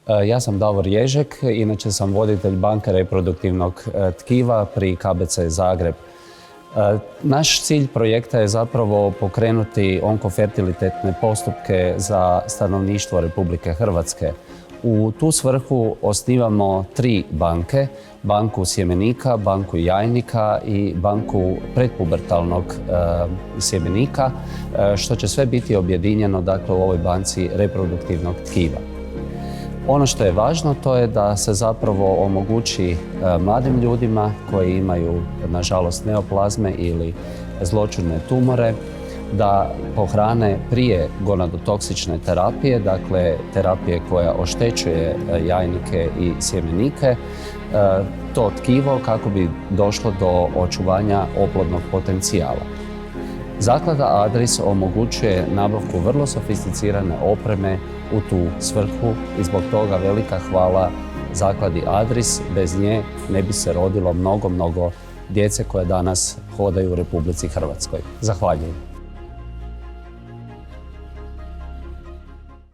Ja sam Davor Ježek, inače sam voditelj banke reproduktivnog tkiva pri KBC Zagreb. Naš cilj projekta je zapravo pokrenuti onkofertilitetne postupke za stanovništvo Republike Hrvatske. U tu svrhu osnivamo 3 banke, banku sjemenika, banku jajnika i banku predpubertalnog sjemenika, što će sve biti objedinjeno u ovoj banci reproduktivnog tkiva. Ono što je važno to je da se zapravo omogući mladim ljudima koji imaju, nažalost, neoplazme ili zloćudne tumore da pohrane prije gonadotoksične terapije, dakle terapije koja oštećuje jajnike i sjemenike, to tkivo kako bi došlo do očuvanja oplodnog potencijala. Zaklada Adris omogućuje nabavku vrlo sofisticirane opreme u tu svrhu i zbog toga velika hvala Zakladi Adris. Bez nje ne bi se rodilo mnogo djece koje danas hodaju u Republici Hrvatskoj. Zahvaljujem.